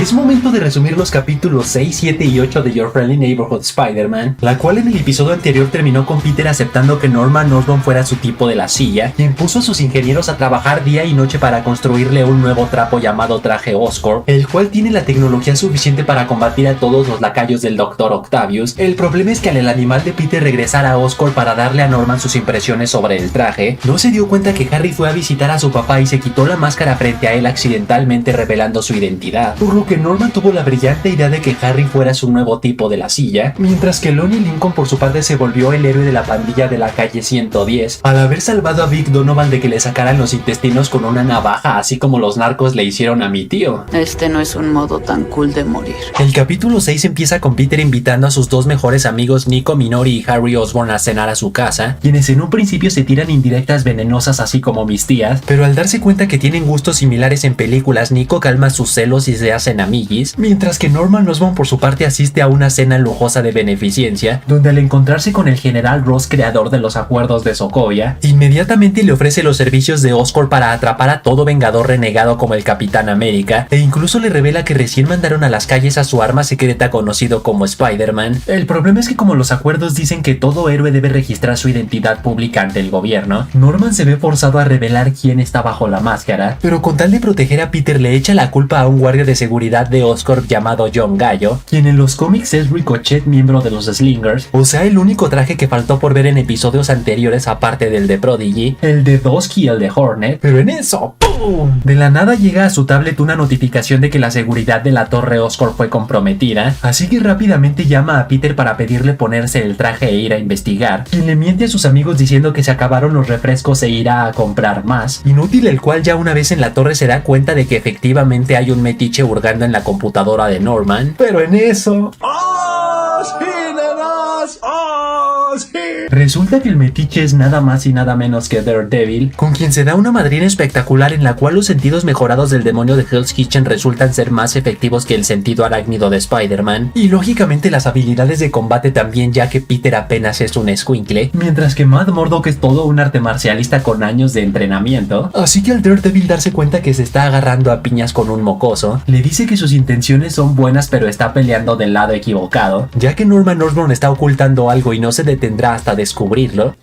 Es momento de resumir los capítulos 6, 7 y 8 de Your Friendly Neighborhood Spider-Man, la cual en el episodio anterior terminó con Peter aceptando que Norman Osborn fuera su tipo de la silla, quien puso a sus ingenieros a trabajar día y noche para construirle un nuevo trapo llamado traje Oscorp, el cual tiene la tecnología suficiente para combatir a todos los lacayos del Dr. Octavius. El problema es que al animal de Peter regresar a Oscorp para darle a Norman sus impresiones sobre el traje, no se dio cuenta que Harry fue a visitar a su papá y se quitó la máscara frente a él accidentalmente revelando su identidad, por lo que Norman tuvo la brillante idea de que Harry fuera su nuevo tipo de la silla, mientras que Lonnie Lincoln por su parte se volvió el héroe de la pandilla de la calle 110 al haber salvado a Vic Donovan de que le sacaran los intestinos con una navaja, así como los narcos le hicieron a mi tío. Este no es un modo tan cool de morir. El capítulo 6 empieza con Peter invitando a sus dos mejores amigos Nico Minori y Harry Osborn a cenar a su casa, quienes en un principio se tiran indirectas venenosas así como mis tías, pero al darse cuenta que tienen gustos similares en películas, Nico calma sus celos y se hacen amiguis, mientras que Norman Osborn por su parte asiste a una cena lujosa de beneficencia, donde al encontrarse con el general Ross, creador de los acuerdos de Sokovia, inmediatamente le ofrece los servicios de Oscorp para atrapar a todo vengador renegado como el Capitán América, e incluso le revela que recién mandaron a las calles a su arma secreta conocido como Spider-Man. El problema es que como los acuerdos dicen que todo héroe debe registrar su identidad pública ante el gobierno, Norman se ve forzado a revelar quién está bajo la máscara, pero con tal de proteger a Peter le echa la culpa a un guardia de seguridad de Oscorp llamado John Gallo, quien en los cómics es Ricochet, miembro de los Slingers, o sea el único traje que faltó por ver en episodios anteriores aparte del de Prodigy, el de Dusky y el de Hornet, pero en eso, ¡pum!, de la nada llega a su tablet una notificación de que la seguridad de la torre Oscorp fue comprometida, así que rápidamente llama a Peter para pedirle ponerse el traje e ir a investigar, quien le miente a sus amigos diciendo que se acabaron los refrescos e irá a comprar más, inútil el cual ya una vez en la torre se da cuenta de que efectivamente hay un metiche hurgando en la computadora de Norman, pero en eso... ¡Oh, sí, nenas! ¡Oh, sí! Resulta que el metiche es nada más y nada menos que Daredevil, con quien se da una madrina espectacular en la cual los sentidos mejorados del demonio de Hell's Kitchen resultan ser más efectivos que el sentido arácnido de Spider-Man, y lógicamente las habilidades de combate también, ya que Peter apenas es un escuincle, mientras que Matt Murdock es todo un arte marcialista con años de entrenamiento. Así que al Daredevil darse cuenta que se está agarrando a piñas con un mocoso, le dice que sus intenciones son buenas pero está peleando del lado equivocado, ya que Norman Osborn está ocultando algo y no se detendrá hasta descubrirlo,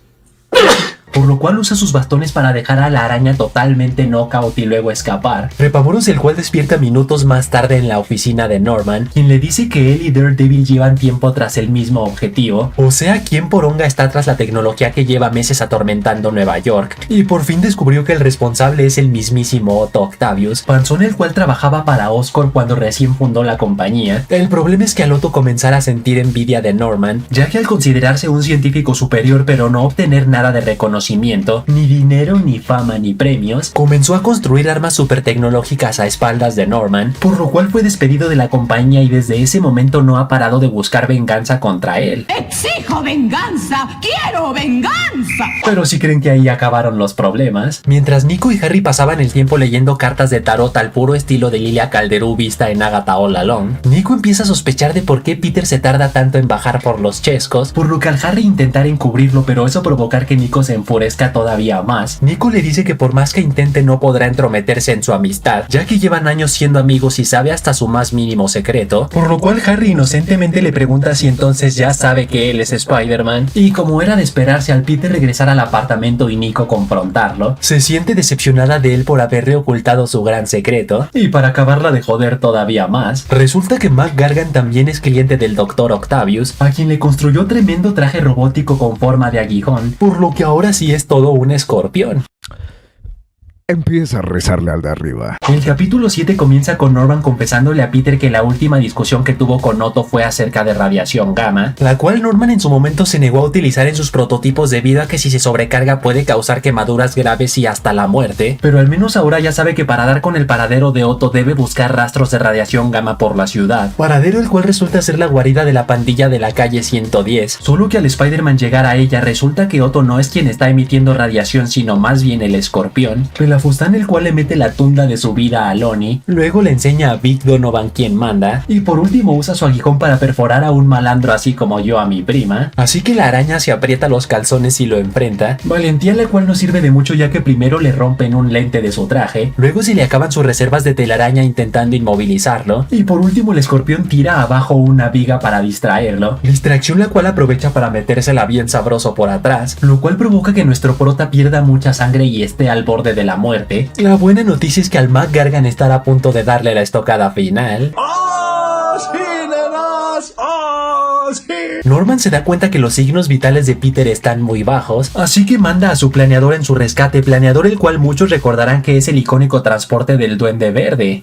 por lo cual usa sus bastones para dejar a la araña totalmente knockout y luego escapar. Repavoros el cual despierta minutos más tarde en la oficina de Norman, quien le dice que él y Daredevil llevan tiempo tras el mismo objetivo, o sea, quien poronga está tras la tecnología que lleva meses atormentando Nueva York, y por fin descubrió que el responsable es el mismísimo Otto Octavius, panzón el cual trabajaba para Oscorp cuando recién fundó la compañía. El problema es que al Otto comenzara a sentir envidia de Norman, ya que al considerarse un científico superior pero no obtener nada de reconocimiento, ni dinero, ni fama, ni premios, comenzó a construir armas super tecnológicas a espaldas de Norman, por lo cual fue despedido de la compañía y desde ese momento no ha parado de buscar venganza contra él. ¡Exijo venganza! ¡Quiero venganza! Pero si creen que ahí acabaron los problemas, mientras Nico y Harry pasaban el tiempo leyendo cartas de tarot al puro estilo de Lilia Calderú vista en Agatha All Along, Nico empieza a sospechar de por qué Peter se tarda tanto en bajar por los chescos, por lo que al Harry intentar encubrirlo pero eso provocar que Nico se enfurezca todavía más, Nico le dice que por más que intente no podrá entrometerse en su amistad, ya que llevan años siendo amigos y sabe hasta su más mínimo secreto, por lo cual Harry inocentemente le pregunta si entonces ya sabe que él es Spider-Man, y como era de esperarse al Peter regresar al apartamento y Nico confrontarlo, se siente decepcionada de él por haberle ocultado su gran secreto, y para acabarla de joder todavía más, resulta que Mac Gargan también es cliente del Dr. Octavius, a quien le construyó tremendo traje robótico con forma de aguijón, por lo que ahora sí es todo un escorpión. Empieza a rezarle al de arriba. El capítulo 7 comienza con Norman confesándole a Peter que la última discusión que tuvo con Otto fue acerca de radiación gamma, la cual Norman en su momento se negó a utilizar en sus prototipos debido a que si se sobrecarga puede causar quemaduras graves y hasta la muerte, pero al menos ahora ya sabe que para dar con el paradero de Otto debe buscar rastros de radiación gamma por la ciudad, paradero el cual resulta ser la guarida de la pandilla de la calle 110, solo que al Spider-Man llegar a ella resulta que Otto no es quien está emitiendo radiación sino más bien el escorpión, Pelafustán, el cual le mete la tunda de su vida a Lonnie, luego le enseña a Big Donovan quién manda, y por último usa su aguijón para perforar a un malandro así como yo a mi prima. Así que la araña se aprieta los calzones y lo enfrenta, valentía la cual no sirve de mucho ya que primero le rompen un lente de su traje, luego se le acaban sus reservas de telaraña intentando inmovilizarlo, y por último el escorpión tira abajo una viga para distraerlo, distracción la cual aprovecha para metérsela bien sabroso por atrás, lo cual provoca que nuestro prota pierda mucha sangre y esté al borde de la muerte. La buena noticia es que al Mac Gargan estará a punto de darle la estocada final. Norman se da cuenta que los signos vitales de Peter están muy bajos, así que manda a su planeador en su rescate, planeador el cual muchos recordarán que es el icónico transporte del Duende Verde.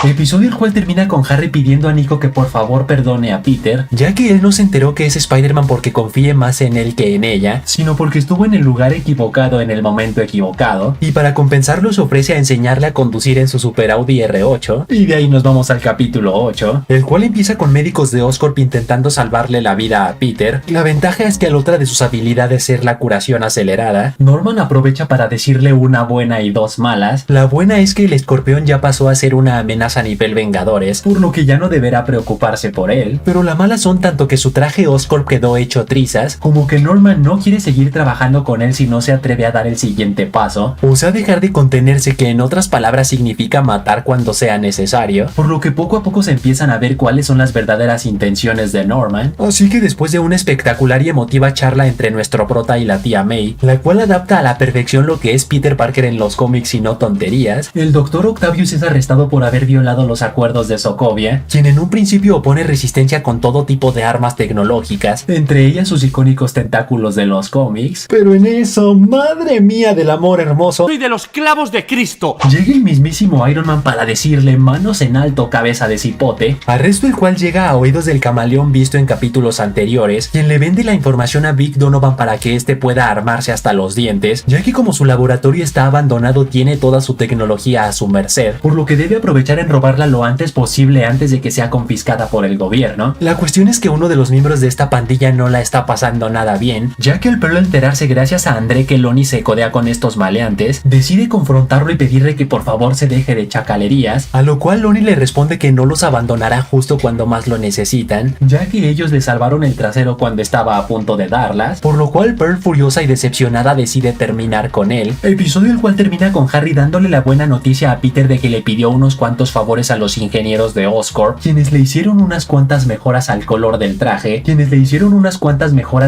Episodio el cual termina con Harry pidiendo a Nico que por favor perdone a Peter, ya que él no se enteró que es Spider-Man porque confíe más en él que en ella, sino porque estuvo en el lugar equivocado en el momento equivocado, y para compensarlo se ofrece a enseñarle a conducir en su Super Audi R8, y de ahí nos vamos al capítulo 8, el cual empieza con médicos de Oscorp intentando salvarle la vida a Peter. La ventaja es que al otra de sus habilidades ser la curación acelerada, Norman aprovecha para decirle una buena y dos malas. La buena es que el escorpión ya pasó a ser una amenaza a nivel Vengadores, por lo que ya no deberá preocuparse por él, pero la mala son tanto que su traje Oscorp quedó hecho trizas, como que Norman no quiere seguir trabajando con él si no se atreve a dar el siguiente paso, o sea dejar de contenerse, que en otras palabras significa matar cuando sea necesario, por lo que poco a poco se empiezan a ver cuáles son las verdaderas intenciones de Norman. Así que después de una espectacular y emotiva charla entre nuestro prota y la tía May, la cual adapta a la perfección lo que es Peter Parker en los cómics y no tonterías, el Dr. Octavius es arrestado por haber violado los acuerdos de Sokovia, quien en un principio opone resistencia con todo tipo de armas tecnológicas, entre ellas sus icónicos tentáculos de los cómics. Pero en eso, madre mía del amor hermoso, ¡Soy de los clavos de Cristo! llega el mismísimo Iron Man para decirle manos en alto, cabeza de cipote, arresto el cual llega a oídos del camaleón visto en capítulos anteriores, quien le vende la información a Big Donovan para que éste pueda armarse hasta los dientes, ya que como su laboratorio está abandonado tiene toda su tecnología a su merced, por lo que debe aprovechar en robarla lo antes posible antes de que sea confiscada por el gobierno. La cuestión es que uno de los miembros de esta pandilla no la está pasando nada bien, ya que al Pearl enterarse gracias a André que Lonnie se codea con estos maleantes, decide confrontarlo y pedirle que por favor se deje de chacalerías, a lo cual Lonnie le responde que no los abandonará justo cuando más lo necesitan, ya que ellos le salvaron el trasero cuando estaba a punto de darlas, por lo cual Pearl, furiosa y decepcionada, decide terminar con él, episodio el cual termina con Harry dándole la buena noticia a Peter de que le pidió unos cuantos favores a los ingenieros de Oscorp, quienes le hicieron unas cuantas mejoras al color del traje,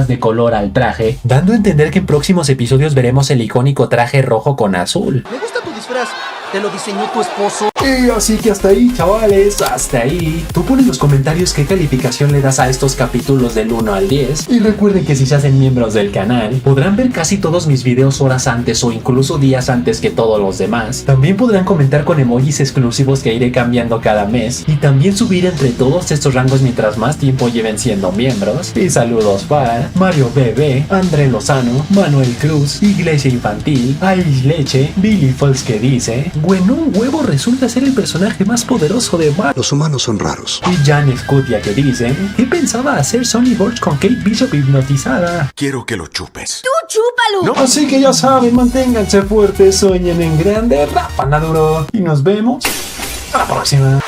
de color al traje, dando a entender que en próximos episodios veremos el icónico traje rojo con azul. Me gusta tu disfraz. Te lo diseñó tu esposo. Y así que hasta ahí, chavales, hasta ahí. Tú pones en los comentarios qué calificación le das a estos capítulos del 1 al 10. Y recuerden que si se hacen miembros del canal, podrán ver casi todos mis videos horas antes o incluso días antes que todos los demás. También podrán comentar con emojis exclusivos que iré cambiando cada mes. Y también subir entre todos estos rangos mientras más tiempo lleven siendo miembros. Y saludos para Mario Bebé, André Lozano, Manuel Cruz, Iglesia Infantil, Aish Leche, Billy Fox que dice... Bueno, un huevo resulta ser el personaje más poderoso de Marvel. Los humanos son raros. Y Jan Scutia que dice, ¿qué pensaba hacer Sonny Borch con Kate Bishop hipnotizada? Quiero que lo chupes. ¡Tú chúpalo! No, así que ya saben, manténganse fuertes, sueñen en grande, rapan a duro y nos vemos a la próxima.